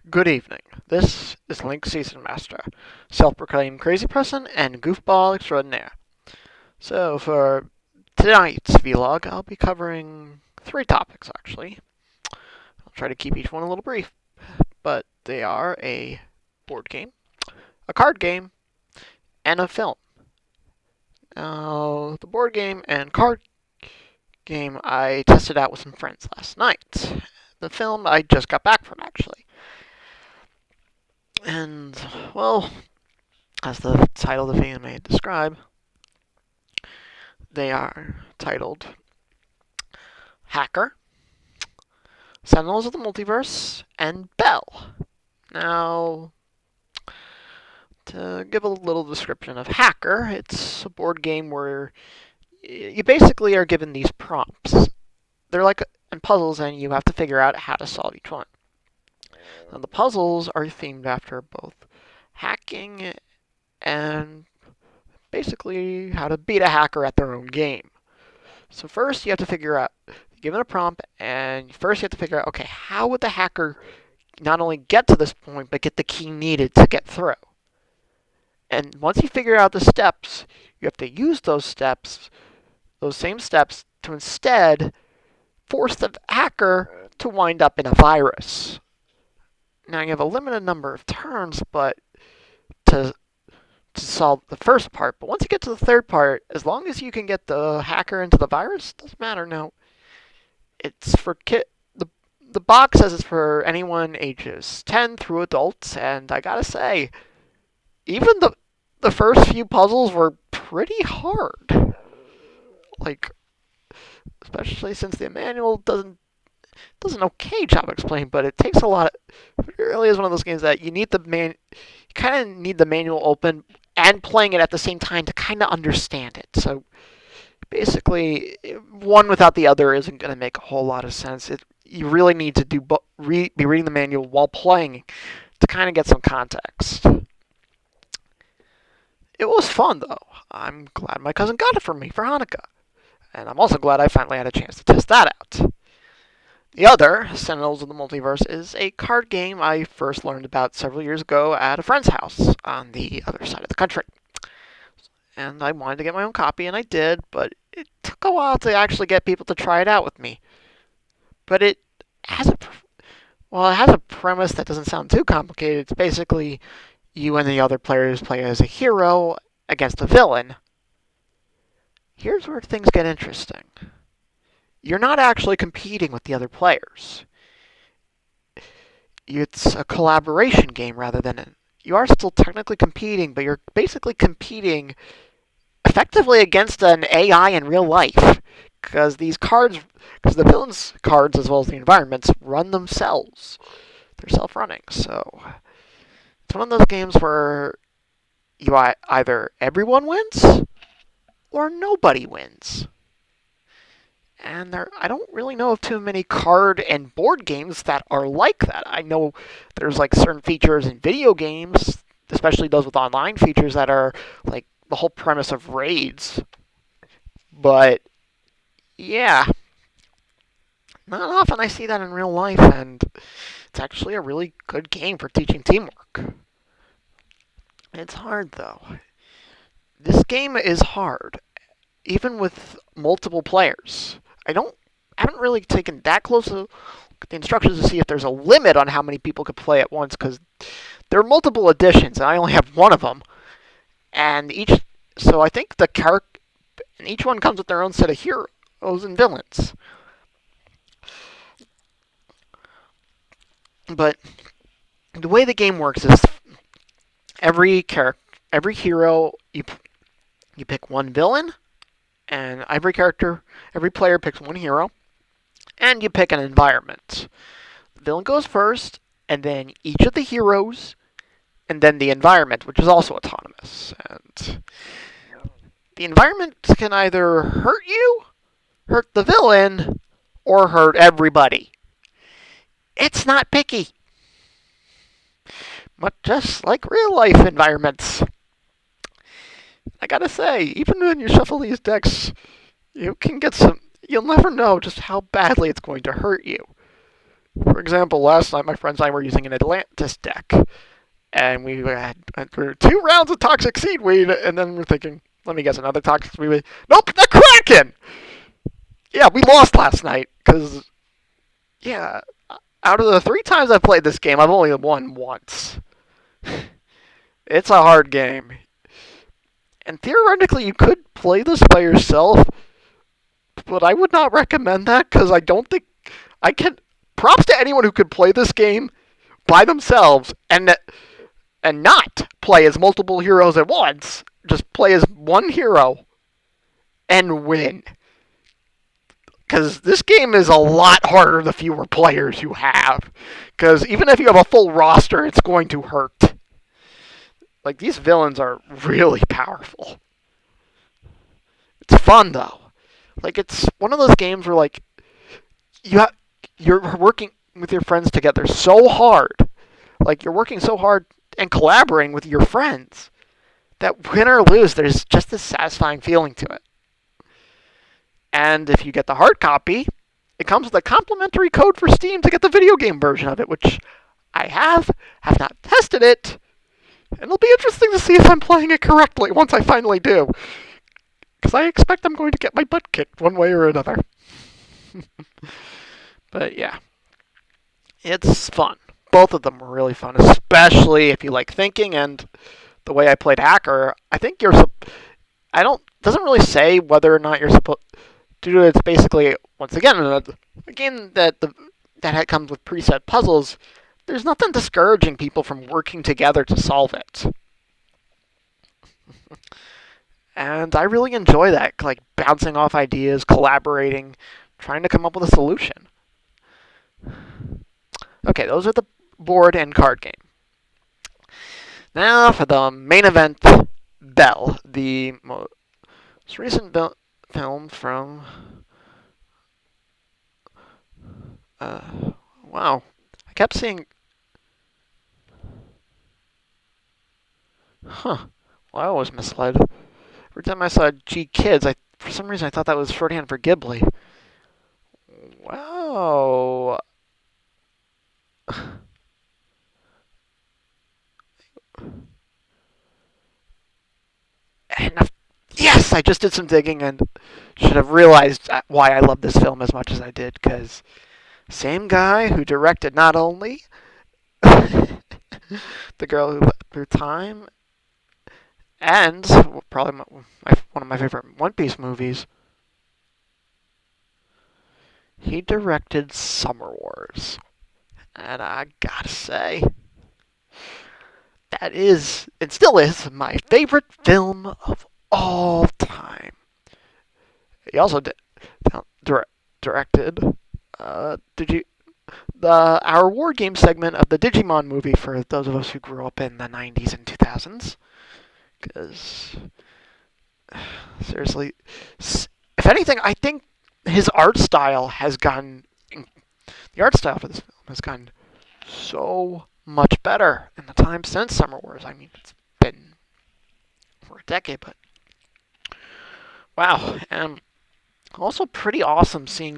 Good evening. This is Link Season Master, self-proclaimed crazy person and goofball extraordinaire. So for tonight's vlog, I'll be covering three topics actually. I'll try to keep each one a little brief, but they are a board game, a card game, and a film. Now, the board game and card game I tested out with some friends last night. The film I just got back from actually. And, well, as the title of the video may describe, they are titled Hacker, Sentinels of the Multiverse, and Belle. Now, to give a little description of Hacker, it's a board game where you basically are given these prompts. They're like puzzles, and you have to figure out how to solve each one. Now, the puzzles are themed after both hacking and basically how to beat a hacker at their own game. So first, you have to figure out, given a prompt, and first you have to figure out, okay, how would the hacker not only get to this point, but get the key needed to get through? And once you figure out the steps, you have to use those steps, those same steps, to instead force the hacker to wind up in a virus. Now you have a limited number of turns, but to solve the first part. But once you get to the third part, as long as you can get the hacker into the virus, doesn't matter. Now, it's for the box says it's for anyone ages 10 through adults, and I gotta say, even the first few puzzles were pretty hard. Like, especially since the manual does an okay job explaining, but it takes a lot. It really is one of those games that you kind of need the manual open and playing it at the same time to kind of understand it. So basically, one without the other isn't going to make a whole lot of sense. You really need to be reading the manual while playing to kind of get some context. It was fun though. I'm glad my cousin got it for me for Hanukkah, and I'm also glad I finally had a chance to test that out. The other, Sentinels of the Multiverse, is a card game I first learned about several years ago at a friend's house on the other side of the country. And I wanted to get my own copy, and I did, but it took a while to actually get people to try it out with me. But it has a premise that doesn't sound too complicated. It's basically you and the other players play as a hero against a villain. Here's where things get interesting. You're not actually competing with the other players. It's a collaboration game rather than you are still technically competing, but you're basically competing effectively against an AI in real life. Because the villains' cards as well as the environments run themselves. They're self-running, so it's one of those games where either everyone wins or nobody wins. And I don't really know of too many card and board games that are like that. I know there's like certain features in video games, especially those with online features that are like the whole premise of raids. But yeah, not often I see that in real life, and it's actually a really good game for teaching teamwork. It's hard though. This game is hard, even with multiple players. I haven't really taken that close a look at the instructions to see if there's a limit on how many people could play at once, because there are multiple editions, and I only have one of them. And so I think and each one comes with their own set of heroes and villains. But the way the game works is every hero, you pick one villain, and every player picks one hero, and you pick an environment. The villain goes first, and then each of the heroes, and then the environment, which is also autonomous. And the environment can either hurt you, hurt the villain, or hurt everybody. It's not picky. But just like real life environments. I gotta say, even when you shuffle these decks, you'll never know just how badly it's going to hurt you. For example, last night my friends and I were using an Atlantis deck, and we had went through 2 rounds of toxic seaweed, and then we're thinking, let me guess, another toxic seaweed. Nope, the Kraken! Yeah, we lost last night, because, yeah, out of the 3 times I've played this game, I've only won once. It's a hard game. And theoretically, you could play this by yourself, but I would not recommend that, because I don't think I can. Props to anyone who could play this game by themselves and not play as multiple heroes at once. Just play as one hero and win. Because this game is a lot harder the fewer players you have. Because even if you have a full roster, it's going to hurt. Like, these villains are really powerful. It's fun, though. Like, it's one of those games where, like, you're working with your friends together so hard. Like, you're working so hard and collaborating with your friends that win or lose, there's just this satisfying feeling to it. And if you get the hard copy, it comes with a complimentary code for Steam to get the video game version of it, which I have not tested it, and it'll be interesting to see if I'm playing it correctly once I finally do. Because I expect I'm going to get my butt kicked one way or another. But yeah, it's fun. Both of them were really fun, especially if you like thinking. And the way I played Hacker, I think doesn't really say whether or not you're supposed to do it. It's basically, once again, a game that comes with preset puzzles. There's nothing discouraging people from working together to solve it. And I really enjoy that, like bouncing off ideas, collaborating, trying to come up with a solution. Okay, those are the board and card game. Now for the main event, Belle, the most recent film from... wow. I kept seeing... Huh. Well, I was misled. Every time I saw G Kids, for some reason I thought that was shorthand for Ghibli. Wow. And yes, I just did some digging and should have realized why I love this film as much as I did, because same guy who directed not only The Girl Who Leapt Through Time and probably one of my favorite One Piece movies, he directed Summer Wars. And I gotta say, that is, and still is, my favorite film of all time. He also directed our war game segment of the Digimon movie for those of us who grew up in the 90s and 2000s. Because, seriously, if anything, I think his art style has gotten... The art style for this film has gotten so much better in the time since Summer Wars. I mean, it's been for a decade, but... Wow. And also pretty awesome seeing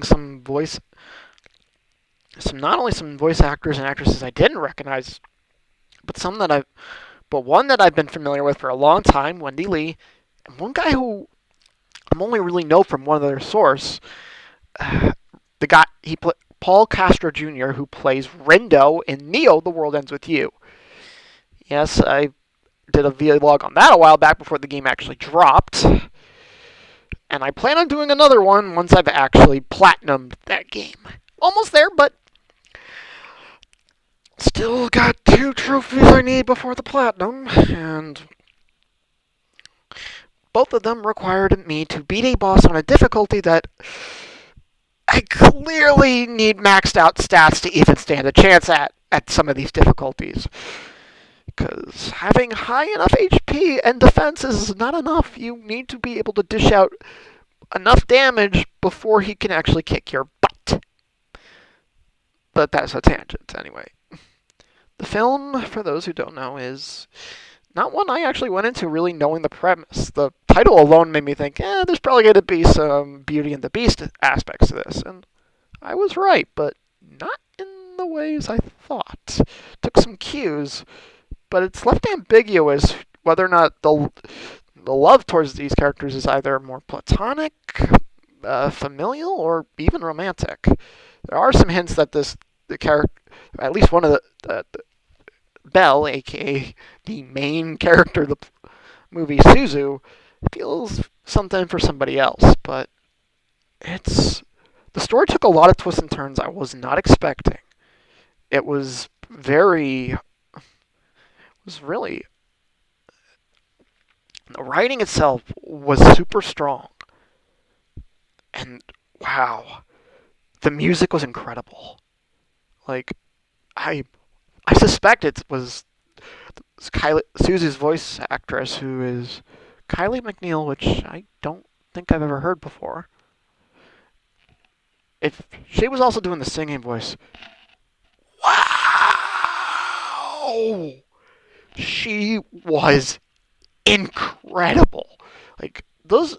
not only some voice actors and actresses I didn't recognize, but one that I've been familiar with for a long time, Wendy Lee, and one guy who I'm only really know from one other source. Paul Castro Jr., who plays Rindo in Neo: The World Ends With You. Yes, I did a vlog on that a while back before the game actually dropped. And I plan on doing another one once I've actually platinumed that game. Almost there, but still got 2 trophies I need before the platinum, and both of them required me to beat a boss on a difficulty that I clearly need maxed out stats to even stand a chance at some of these difficulties. Because having high enough HP and defense is not enough. You need to be able to dish out enough damage before he can actually kick your butt. But that's a tangent, anyway. The film, for those who don't know, is not one I actually went into really knowing the premise. The title alone made me think, there's probably going to be some Beauty and the Beast aspects to this. And I was right, but not in the ways I thought. Took some cues, but it's left ambiguous whether or not the love towards these characters is either more platonic, familial, or even romantic. There are some hints that the character, at least one of the Belle, aka the main character of the movie Suzu, feels something for somebody else, but it's the story took a lot of twists and turns I was not expecting. It was really the writing itself was super strong, and wow, the music was incredible. Like I I suspect it was Kylie, Susie's voice actress, who is Kylie McNeil, which I don't think I've ever heard before. If she was also doing the singing voice, wow, she was incredible. Like those,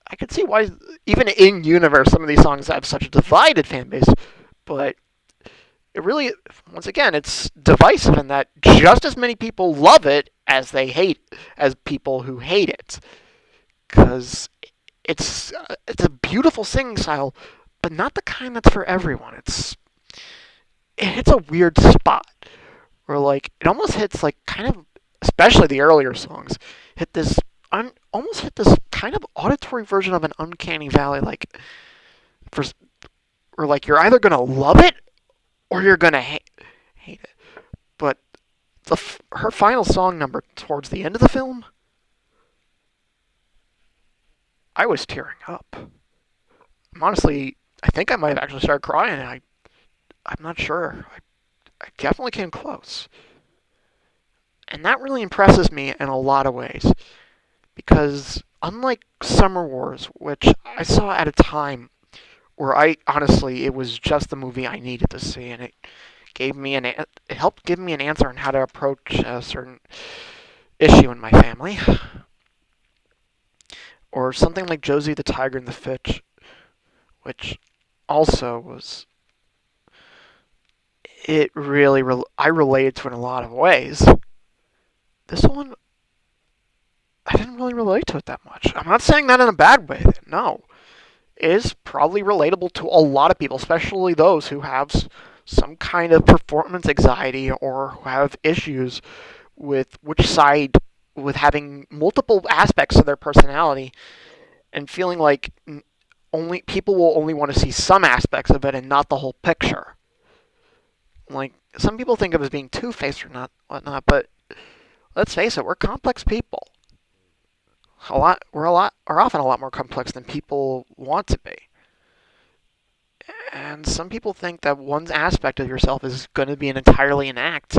I could see why even in universe some of these songs have such a divided fan base, but it really, once again, it's divisive in that just as many people love it as they hate as people who hate it, because it's a beautiful singing style, but not the kind that's for everyone. It hits a weird spot where like it almost hits like kind of, especially the earlier songs, hit this almost hit this kind of auditory version of an uncanny valley, like for or like you're either gonna love it or you're gonna hate it. But her final song number towards the end of the film, I was tearing up. Honestly, I think I might have actually started crying. I'm not sure. I definitely came close, and that really impresses me in a lot of ways because unlike Summer Wars, which I saw at a time where I honestly it was just the movie I needed to see, and it helped give me an answer on how to approach a certain issue in my family, or something like Josie the Tiger and the Fish, which also was it really I related to it in a lot of ways. This one I didn't really relate to it that much. I'm not saying that in a bad way. No, it is probably relatable to a lot of people, especially those who have some kind of performance anxiety or who have issues with which side, with having multiple aspects of their personality and feeling like only people will only want to see some aspects of it and not the whole picture. Like some people think of it as being two-faced or not, whatnot, but let's face it, we're complex people. Are often a lot more complex than people want to be. And some people think that one aspect of yourself is going to be entirely an act,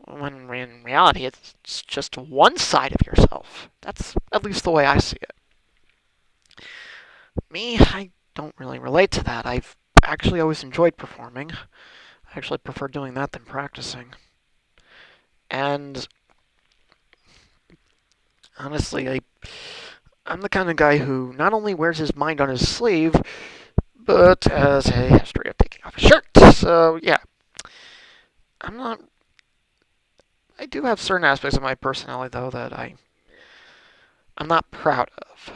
when in reality it's just one side of yourself. That's at least the way I see it. Me, I don't really relate to that. I've actually always enjoyed performing. I actually prefer doing that than practicing. And honestly, I'm the kind of guy who not only wears his mind on his sleeve, but has a history of taking off his shirt. So, yeah. I'm not. I do have certain aspects of my personality, though, that I'm not proud of.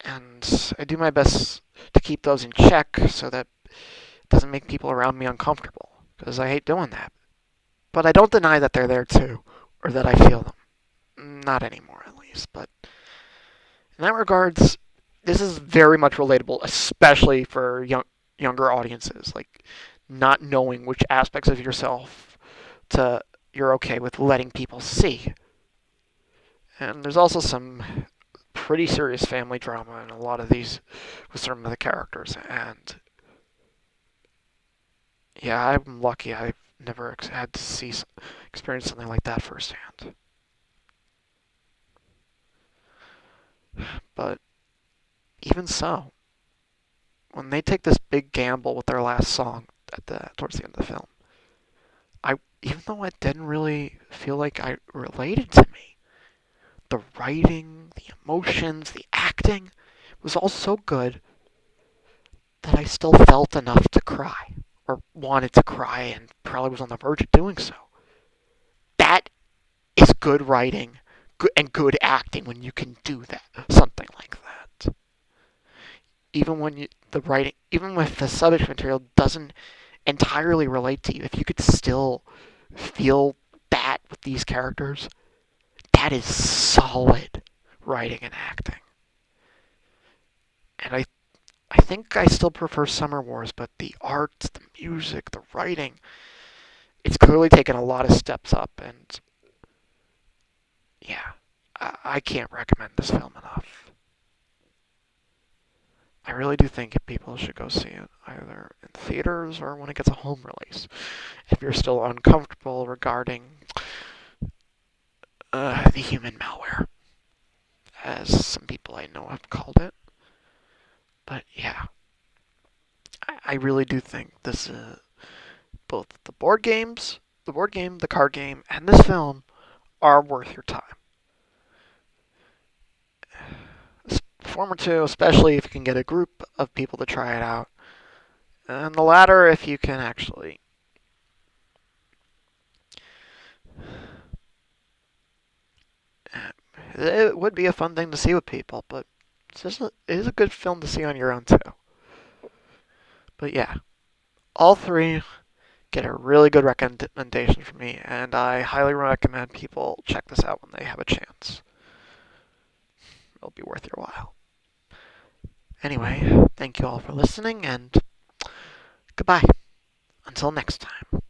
And I do my best to keep those in check so that it doesn't make people around me uncomfortable. Because I hate doing that. But I don't deny that they're there too, or that I feel them. Not anymore, at least. But in that regards, this is very much relatable, especially for younger audiences. Like not knowing which aspects of yourself to you're okay with letting people see. And there's also some pretty serious family drama in a lot of these with some of the characters. And yeah, I'm lucky. I've never had to experience something like that firsthand. But even so, when they take this big gamble with their last song towards the end of the film, even though it didn't really feel like I related to me, the writing, the emotions, the acting was all so good that I still felt enough to cry. or wanted to cry and probably was on the verge of doing so. That is good writing and good acting when you can do that, something like that. Even when the writing, even if the subject material doesn't entirely relate to you, if you could still feel that with these characters, that is solid writing and acting. And I think I still prefer Summer Wars, but the art, the music, the writing, it's clearly taken a lot of steps up. And yeah, I can't recommend this film enough. I really do think people should go see it either in theaters or when it gets a home release. If you're still uncomfortable regarding the human malware, as some people I know have called it. But yeah, I really do think this is both the board game, the card game, and this film are worth your time. Former two, especially if you can get a group of people to try it out, and the latter if you can actually. It would be a fun thing to see with people, but it is a good film to see on your own too. But yeah, all three get a really good recommendation from me, and I highly recommend people check this out when they have a chance. It'll be worth your while. Anyway, thank you all for listening, and goodbye. Until next time.